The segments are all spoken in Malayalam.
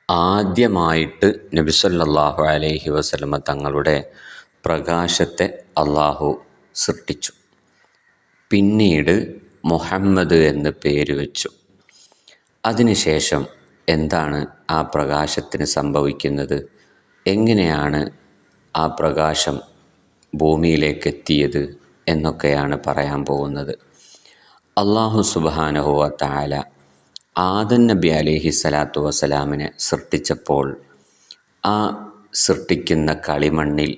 ആദ്യമായിട്ട് നബി സല്ലല്ലാഹു അലൈഹി വസല്ലമ തങ്ങളുടെ പ്രകാശത്തെ അള്ളാഹു സൃഷ്ടിച്ചു. പിന്നീട് മുഹമ്മദ് എന്ന് പേര് വെച്ചു. അതിനുശേഷം എന്താണ് ആ പ്രകാശത്തിന് സംഭവിക്കുന്നത്, എങ്ങനെയാണ് ആ പ്രകാശം ഭൂമിയിലേക്ക് എത്തിയത് എന്നൊക്കെയാണ് പറയാൻ പോകുന്നത്. അള്ളാഹു സുബ്ഹാനഹു വ തആല ആദം നബി അലൈഹി സ്വലാത്തു വസ്സലാമിനെ സൃഷ്ടിച്ചപ്പോൾ ആ സൃഷ്ടിക്കുന്ന കളിമണ്ണിൽ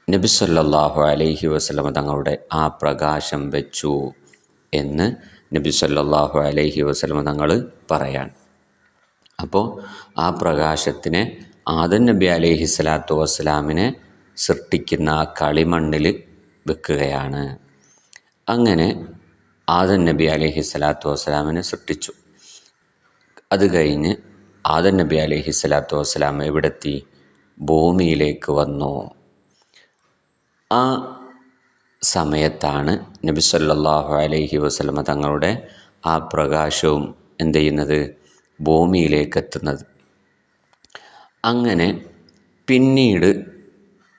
നബി സല്ലല്ലാഹു അലൈഹി വസല്ലമ തങ്ങളുടെ ആ പ്രകാശം വെച്ചു എന്ന് നബി സല്ലല്ലാഹു അലൈഹി വസല്ലമ തങ്ങൾ പറയാൻ. അപ്പോൾ ആ പ്രകാശത്തിനെ ആദം നബി അലൈഹി സ്വലാത്തു വസ്സലാമിനെ സൃഷ്ടിക്കുന്ന ആ കളിമണ്ണിൽ വെക്കുകയാണ്. അങ്ങനെ ആദം നബി അലൈഹി സ്വലാത്തു വസ്സലാമിനെ സൃഷ്ടിച്ചു. അത് കഴിഞ്ഞ് ആദം നബി അലൈഹി സ്വലാത്തു വസ്സലാം എവിടെത്തി? ഭൂമിയിലേക്ക് വന്നു. ആ സമയത്താണ് നബി സല്ലല്ലാഹു അലൈഹി വസല്ലമ തങ്ങളുടെ ആ പ്രകാശവും എന്ത് ചെയ്യുന്നത്? ഭൂമിയിലേക്ക് എത്തുന്നത്. അങ്ങനെ പിന്നീട്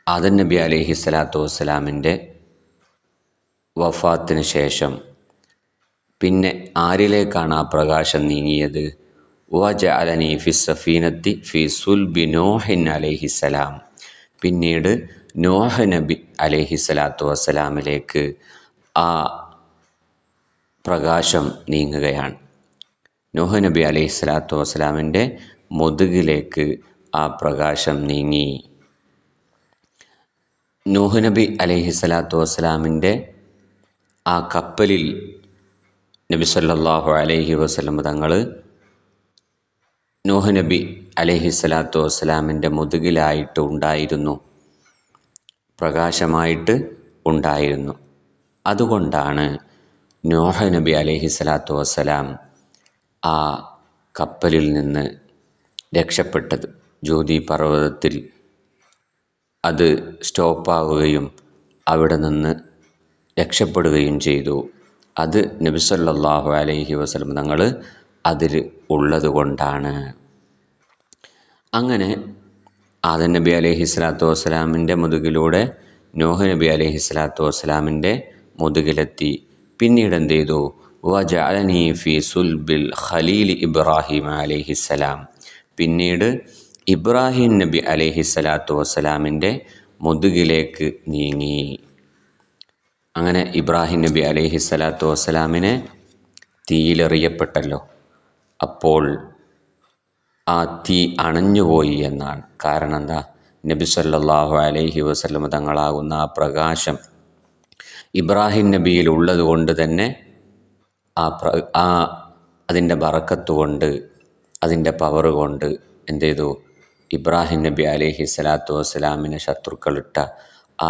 ആദം നബി അലൈഹി സ്വലാത്തു വസ്സലാമിൻ്റെ വഫാത്തിന് ശേഷം പിന്നെ ആരിലേക്കാണ് ആ പ്രകാശം നീങ്ങിയത്? വജഅലനി ഫിസ്സഫീനത്തി ഫി സുൽബി നൂഹിൻ അലൈഹിസ്സലാം. പിന്നീട് നൂഹ് നബി അലൈഹി സ്വലാത്തു വസ്സലാമിലേക്ക് ആ പ്രകാശം നീങ്ങുകയാണ്. നൂഹ് നബി അലൈഹി സ്വലാത്തു വസ്സലാമിൻ്റെ മുതുകിലേക്ക് ആ പ്രകാശം നീങ്ങി. നൂഹ് നബി അലൈഹി സ്വലാത്തു വസ്സലാമിൻ്റെ ആ കപ്പലിൽ നബി സല്ലല്ലാഹു അലൈഹി വസല്ലം തങ്ങൾ നൂഹ് നബി അലൈഹി സ്വലാത്തു വസ്സലാമിൻ്റെ മുതുകിലായിട്ട് ഉണ്ടായിരുന്നു, പ്രകാശമായിട്ട് ഉണ്ടായിരുന്നു. അതുകൊണ്ടാണ് നൂഹ് നബി അലൈഹി സ്വലാത്തു വസ്സലാം ആ കപ്പലിൽ നിന്ന് രക്ഷപ്പെട്ടത്. ജൂദി പർവ്വതത്തിൽ അത് സ്റ്റോപ്പാവുകയും അവിടെ നിന്ന് രക്ഷപ്പെടുകയും ചെയ്തു. അത് നബി സല്ലല്ലാഹു അലൈഹി വസല്ലം തങ്ങൾ അതിൽ ഉള്ളത് കൊണ്ടാണ്. അങ്ങനെ ആദം നബി അലൈഹി സ്വലാത്തു വസ്സലാമിൻ്റെ മുതുകിലൂടെ നൂഹ് നബി അലൈഹി സ്വലാത്തു വസ്സലാമിൻ്റെ മുതുകിലെത്തി. പിന്നീട് എന്ത് ചെയ്തു? വജഅലനി ഫി സുൽബിൽ ഖലീൽ ഇബ്രാഹിം അലൈഹിസ്സലാം. പിന്നീട് ഇബ്രാഹിം നബി അലൈഹി സ്വലാത്തു വസ്സലാമിൻ്റെ മുതുകിലേക്ക് നീങ്ങി. അങ്ങനെ ഇബ്രാഹിം നബി അലൈഹി സ്വലാത്തു വസ്സലാമിനെ തീയിലെറിയപ്പെട്ടല്ലോ. അപ്പോൾ ആ തീ അണഞ്ഞുപോയി എന്നാണ്. കാരണം എന്താ? നബി സല്ലല്ലാഹു അലൈഹി വസല്ലം തങ്ങളാകുന്ന ആ പ്രകാശം ഇബ്രാഹിം നബിയിൽ ഉള്ളത് കൊണ്ട് തന്നെ അതിൻ്റെ ബറക്കത്ത് കൊണ്ട്, അതിൻ്റെ പവർ കൊണ്ട് എന്ത് ചെയ്തു? ഇബ്രാഹിം നബി അലൈഹി സ്വലാത്തു വസ്സലാമിനെ ശത്രുക്കളിട്ട ആ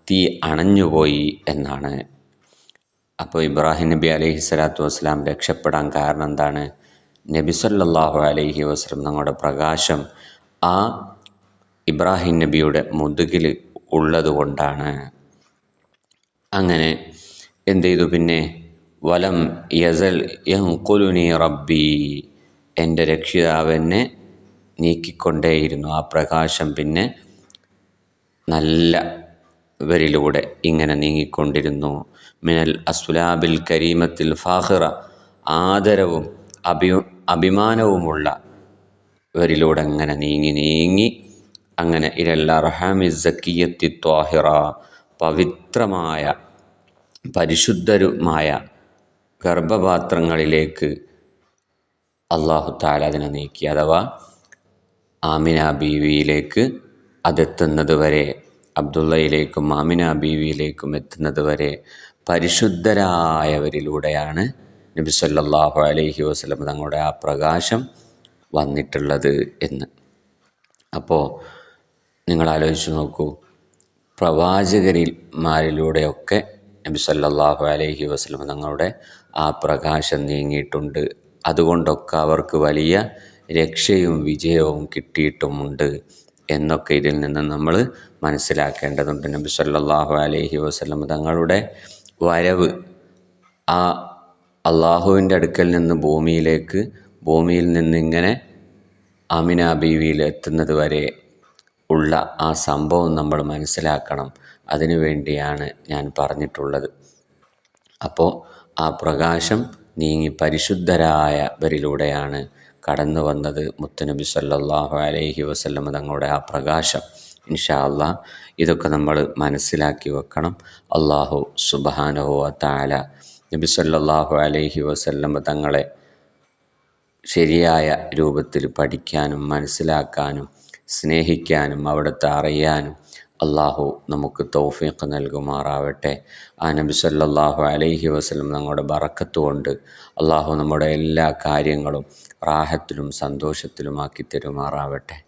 തീ അണഞ്ഞുപോയി എന്നാണ്. അപ്പോൾ ഇബ്രാഹിം നബി അലൈഹി സ്വലാത്തു വസ്സലാം രക്ഷപ്പെടാൻ കാരണം എന്താണ്? നബി സല്ലല്ലാഹു അലൈഹി വസല്ലം തങ്ങളുടെ പ്രകാശം ആ ഇബ്രാഹിം നബിയുടെ മുതുകിൽ ഉള്ളത് കൊണ്ടാണ്. അങ്ങനെ എന്ത് ചെയ്തു? പിന്നെ വലം യസൽ യൻഖുലുനി റബ്ബി, എൻ്റെ രക്ഷിതാവെന്നെ നീക്കിക്കൊണ്ടേയിരുന്നു. ആ പ്രകാശം പിന്നെ നല്ലവരിലൂടെ ഇങ്ങനെ നീങ്ങിക്കൊണ്ടിരുന്നു. മിനൽ അസ്ലാബിൽ കരീമത്തിൽ ഫാഖിറ, ആദരവും അഭിമാനവുമുള്ളവരിലൂടെ അങ്ങനെ നീങ്ങി അങ്ങനെ ഇലൽ അർഹാമി സക്കിയത്തി ത്വാഹിറ, പവിത്രമായ പരിശുദ്ധരുമായ ഗർഭപാത്രങ്ങളിലേക്ക് അല്ലാഹു തആല അതിനെ നീക്കി. അഥവാ ആമിന ബീവിയിലേക്ക് അതെത്തുന്നത് വരെ, അബ്ദുള്ളയിലേക്കും ആമിന ബീവിയിലേക്കും എത്തുന്നത് വരെ പരിശുദ്ധരായവരിലൂടെയാണ് നബി സല്ലല്ലാഹു അലൈഹി വസല്ലം തങ്ങളുടെ ആ പ്രകാശം വന്നിട്ടുള്ളത് എന്ന്. അപ്പോൾ നിങ്ങൾ ആലോചിച്ച് നോക്കൂ, പ്രവാചകന്മാരിലൂടെയൊക്കെ നബി സല്ലല്ലാഹു അലൈഹി വസല്ലം തങ്ങളുടെ ആ പ്രകാശം നീങ്ങിയിട്ടുണ്ട്. അതുകൊണ്ടൊക്കെ അവർക്ക് വലിയ രക്ഷയും വിജയവും കിട്ടിയിട്ടുമുണ്ട് എന്നൊക്കെ ഇതിൽ നിന്ന് നമ്മൾ മനസ്സിലാക്കേണ്ടതുണ്ട്. നബി സല്ലല്ലാഹു അലൈഹി വസല്ലം തങ്ങളുടെ വരവ് ആ അള്ളാഹുവിൻ്റെ അടുക്കൽ നിന്ന് ഭൂമിയിൽ നിന്നിങ്ങനെ ആമിന ബീവിയിൽ എത്തുന്നത് വരെ ഉള്ള ആ സംഭവം നമ്മൾ മനസ്സിലാക്കണം. അതിനു വേണ്ടിയാണ് ഞാൻ പറഞ്ഞിട്ടുള്ളത്. അപ്പോൾ ആ പ്രകാശം നീങ്ങി പരിശുദ്ധരായവരിലൂടെയാണ് കടന്നു വന്നത് മുത്തുനബി സല്ലല്ലാഹു അലൈഹി വസല്ലം തങ്ങളുടെ ആ പ്രകാശം. ഇൻഷാ അല്ലാഹ് ഇതൊക്കെ നമ്മൾ മനസ്സിലാക്കി വെക്കണം. അല്ലാഹു സുബ്ഹാനഹു വ തആല നബി സല്ലല്ലാഹു അലൈഹി വസല്ലം തങ്ങളെ ശരിയായ രൂപത്തിൽ പഠിക്കാനും മനസ്സിലാക്കാനും സ്നേഹിക്കാനും അവിടുത്തെ അറിയാനും അള്ളാഹു നമുക്ക് തൗഫീഖ് നൽകുമാറാവട്ടെ. ആ നബി സല്ലല്ലാഹു അലൈഹി വസല്ലം തങ്ങളുടെ ബറക്കത്ത് കൊണ്ട് അള്ളാഹു നമ്മുടെ എല്ലാ കാര്യങ്ങളും റാഹത്തിലും സന്തോഷത്തിലുമാക്കി തരുമാറാവട്ടെ.